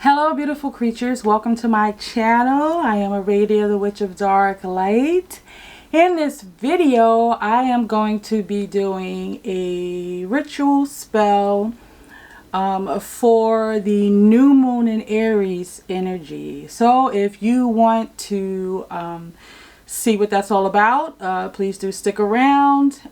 Hello beautiful creatures, welcome to my channel. I am Aradia, the Witch of Dark Light. In this video I am going to be doing a ritual spell for the new moon in Aries energy. So if you want to see what that's all about, please do stick around.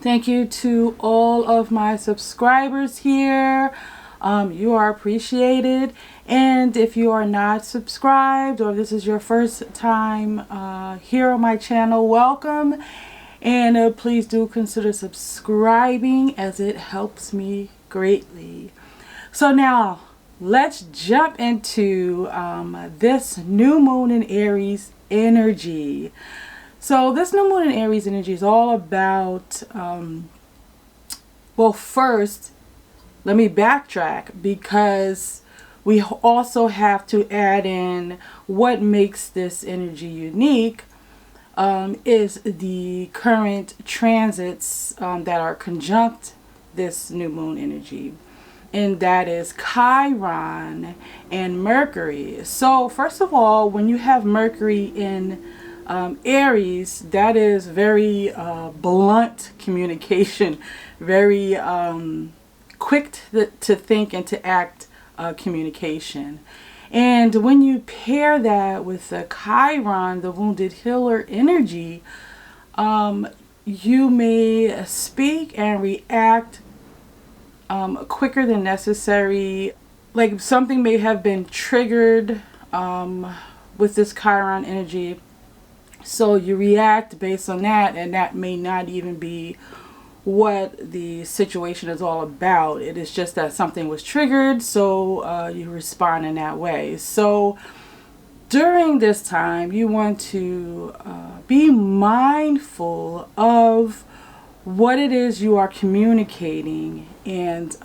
Thank you to all of my subscribers here. You are appreciated, and if you are not subscribed or this is your first time here on my channel, welcome, and please do consider subscribing as it helps me greatly. So now let's jump into this new moon in Aries energy. So this new moon in Aries energy is all about well, first let me backtrack, because we also have to add in what makes this energy unique is the current transits that are conjunct this new moon energy, and that is Chiron and Mercury. So first of all, when you have Mercury in Aries, that is very blunt communication, very quick to think and to act communication. And when you pair that with the Chiron, the wounded healer energy, you may speak and react quicker than necessary. Like something may have been triggered with this Chiron energy, so you react based on that, and that may not even be what the situation is all about. It is just that something was triggered, so you respond in that way. So during this time you want to be mindful of what it is you are communicating, and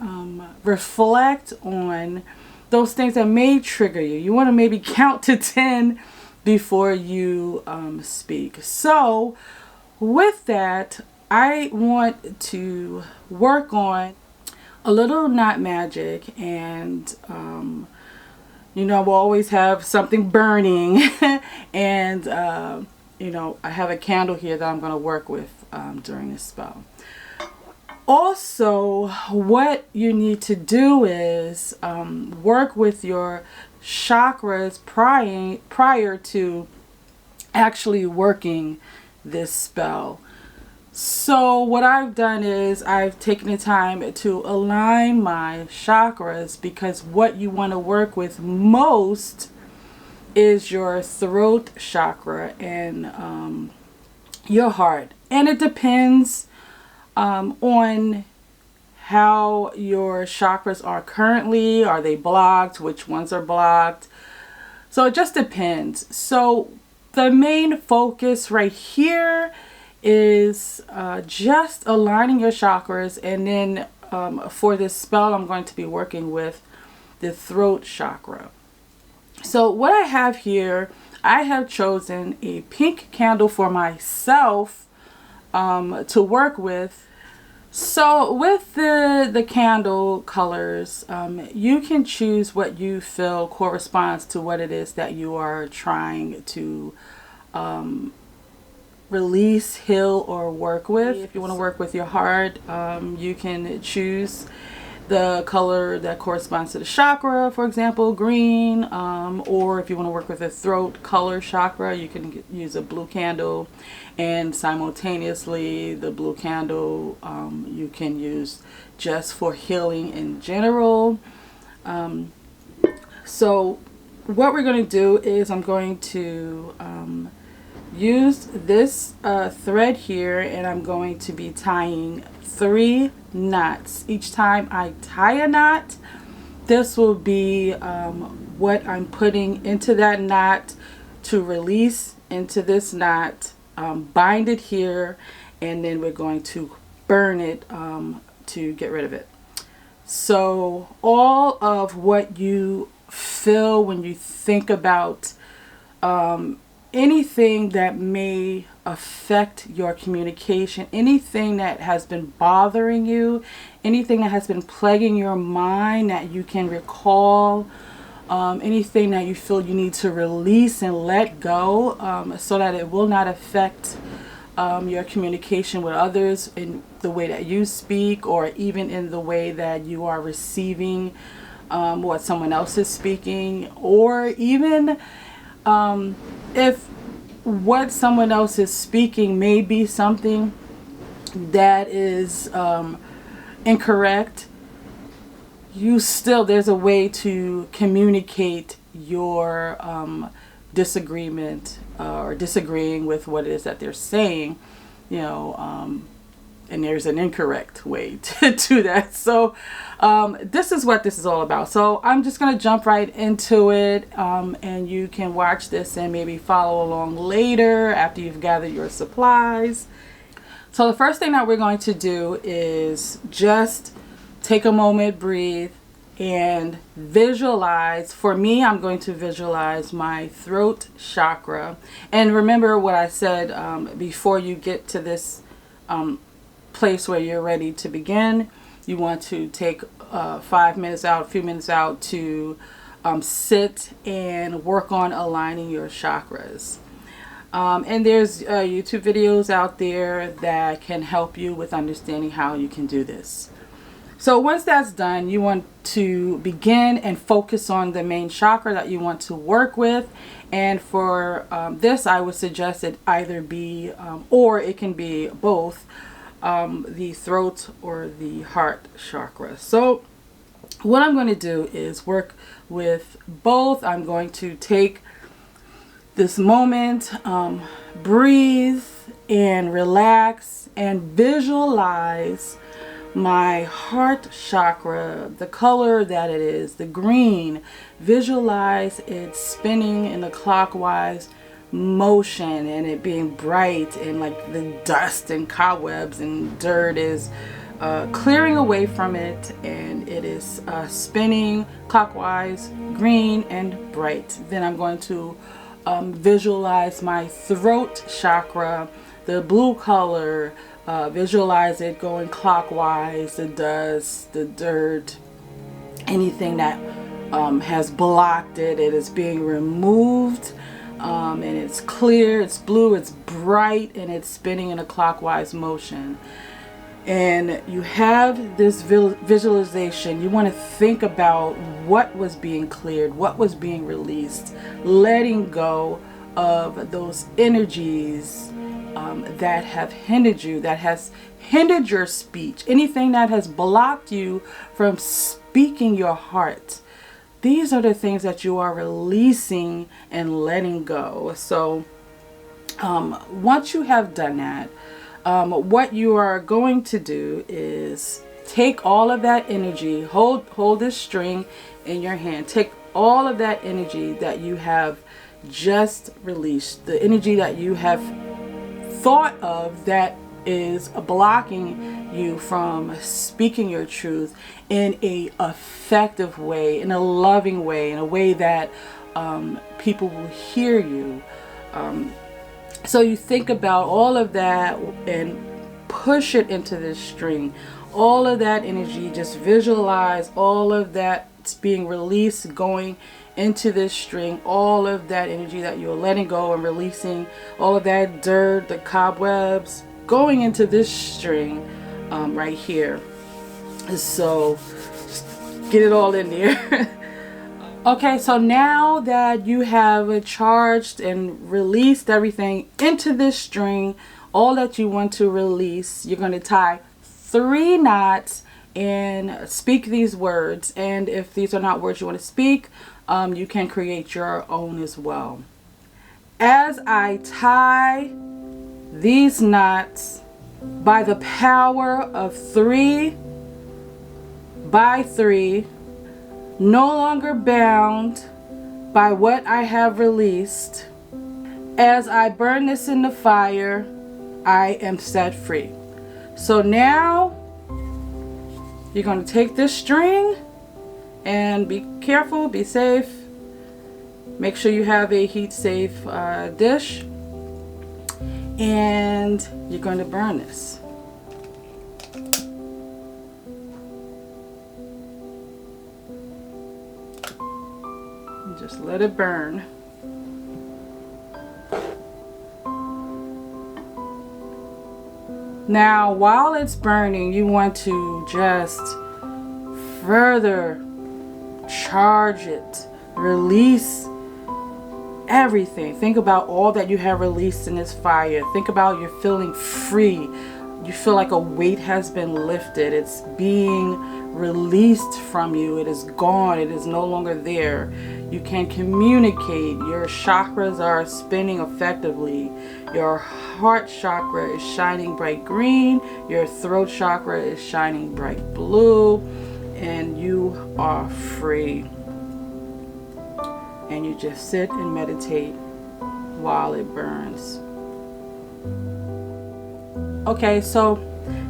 reflect on those things that may trigger you. You want to maybe count to 10 before you speak. So with that, I want to work on a little knot magic, and you know, we'll always have something burning and you know, I have a candle here that I'm going to work with during this spell. Also, what you need to do is work with your chakras prior to actually working this spell. So what I've done is I've taken the time to align my chakras, because what you want to work with most is your throat chakra and your heart. And it depends on how your chakras are currently. Are they blocked? Which ones are blocked? So it just depends. So the main focus right here is just aligning your chakras, and then for this spell I'm going to be working with the throat chakra. So what I have here, I have chosen a pink candle for myself to work with. So with the candle colors, you can choose what you feel corresponds to what it is that you are trying to release, heal, or work with. If you want to work with your heart, you can choose the color that corresponds to the chakra, for example, green, or if you want to work with the throat color chakra, you can use a blue candle, and simultaneously the blue candle you can use just for healing in general. So what we're going to do is I'm going to use this thread here, and I'm going to be tying 3 knots. Each time I tie a knot, this will be what I'm putting into that knot to release into this knot, bind it here, and then we're going to burn it to get rid of it. So all of what you feel when you think about anything that may affect your communication, anything that has been bothering you, anything that has been plaguing your mind that you can recall, anything that you feel you need to release and let go, so that it will not affect your communication with others in the way that you speak, or even in the way that you are receiving what someone else is speaking, or even if what someone else is speaking may be something that is incorrect. There's a way to communicate your disagreement or disagreeing with what it is that they're saying, and there's an incorrect way to do that. So this is what this is all about. So I'm just going to jump right into it, and you can watch this and maybe follow along later after you've gathered your supplies. So the first thing that we're going to do is just take a moment, breathe, and visualize. For me, I'm going to visualize my throat chakra. And remember what I said, before you get to this place where you're ready to begin, you want to take 5 minutes out, a few minutes out to sit and work on aligning your chakras. And there's YouTube videos out there that can help you with understanding how you can do this. So once that's done, you want to begin and focus on the main chakra that you want to work with. And for this, I would suggest it either be, or it can be both, the throat or the heart chakra. So what I'm going to do is work with both. I'm going to take this moment, breathe and relax and visualize my heart chakra, the color that it is, the green. Visualize it spinning in a clockwise motion and it being bright, and like the dust and cobwebs and dirt is clearing away from it, and it is spinning clockwise, green and bright. Then I'm going to visualize my throat chakra, the blue color. Visualize it going clockwise, the dust, the dirt, anything that has blocked it, it is being removed, and it's clear, it's blue, it's bright, and it's spinning in a clockwise motion. And you have this visualization. You want to think about what was being cleared, what was being released, letting go of those energies that have hindered you, that has hindered your speech, anything that has blocked you from speaking your heart. These are the things that you are releasing and letting go. So once you have done that, what you are going to do is take all of that energy, hold this string in your hand, take all of that energy that you have just released, the energy that you have thought of that is blocking you from speaking your truth in a effective way, in a loving way, in a way that people will hear you. So you think about all of that and push it into this string. All of that energy, just visualize all of that's being released, going into this string, all of that energy that you're letting go and releasing, all of that dirt, the cobwebs, going into this string right here. So just get it all in there. Okay, so now that you have charged and released everything into this string, all that you want to release, you're going to tie 3 knots and speak these words. And if these are not words you want to speak, you can create your own as well. As I tie these knots by the power of 3 by 3, no longer bound by what I have released, as I burn this in the fire, I am set free. So now you're going to take this string and be careful, be safe. Make sure you have a heat safe dish, and you're going to burn this. just let it burn. Now, while it's burning, you want to just further charge it, release everything. Think about all that you have released in this fire. Think about you're feeling free. You feel like a weight has been lifted. It's being released from you. It is gone. It is no longer there. You can communicate. Your chakras are spinning effectively. Your heart chakra is shining bright green. Your throat chakra is shining bright blue. And you are free. And you just sit and meditate while it burns. Okay, so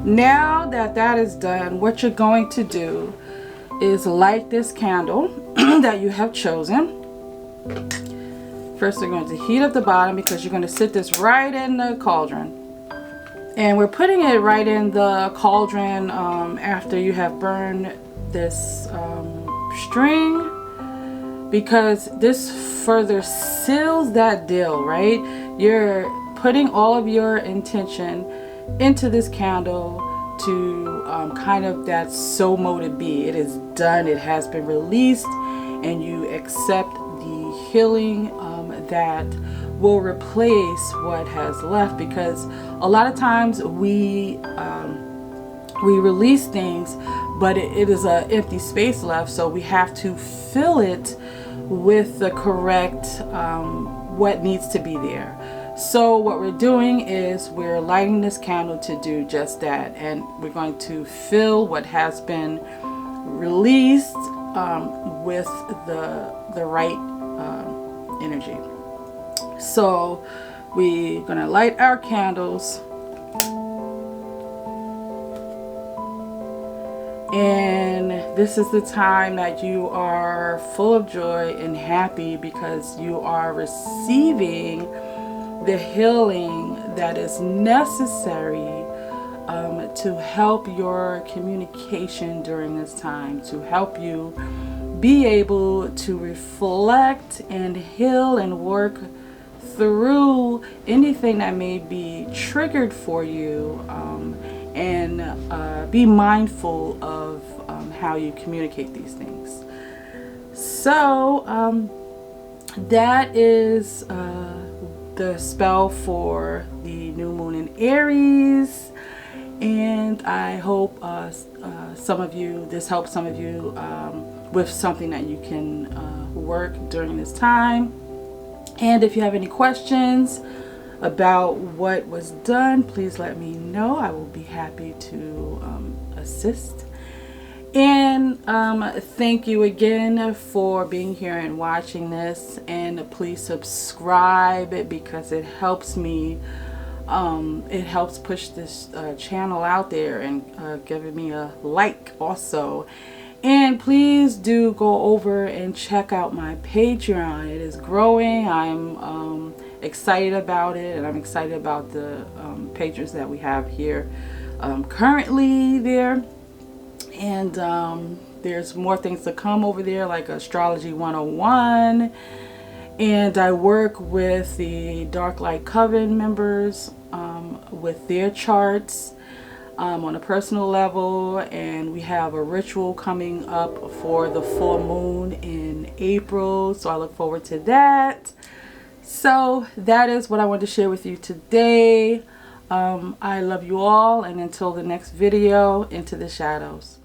now that that is done, what you're going to do is light this candle that you have chosen. First, we're going to heat up the bottom because you're going to sit this right in the cauldron. And we're putting it right in the cauldron after you have burned this string, because this further seals that deal, right? You're putting all of your intention into this candle to kind of that so mote it be. It is done. It has been released, and you accept the healing that will replace what has left, because a lot of times we release things, but it is an empty space left, so we have to fill it with the correct what needs to be there. So what we're doing is we're lighting this candle to do just that, and we're going to fill what has been released with the right energy. So we're gonna light our candles, and this is the time that you are full of joy and happy because you are receiving the healing that is necessary to help your communication during this time, to help you be able to reflect and heal and work through anything that may be triggered for you, and be mindful of how you communicate these things. So that is the spell for the new moon in Aries, and I hope some of you, this helps some of you with something that you can work during this time. And if you have any questions about what was done, please let me know. I will be happy to assist. And thank you again for being here and watching this, and please subscribe because it helps me, it helps push this channel out there, and giving me a like also. And please do go over and check out my Patreon. It is growing. I'm excited about it, and I'm excited about the patrons that we have here currently there. And there's more things to come over there, like Astrology 101. And I work with the Dark Light Coven members with their charts on a personal level. And we have a ritual coming up for the full moon in April, so I look forward to that. So that is what I wanted to share with you today. I love you all, and until the next video, into the shadows.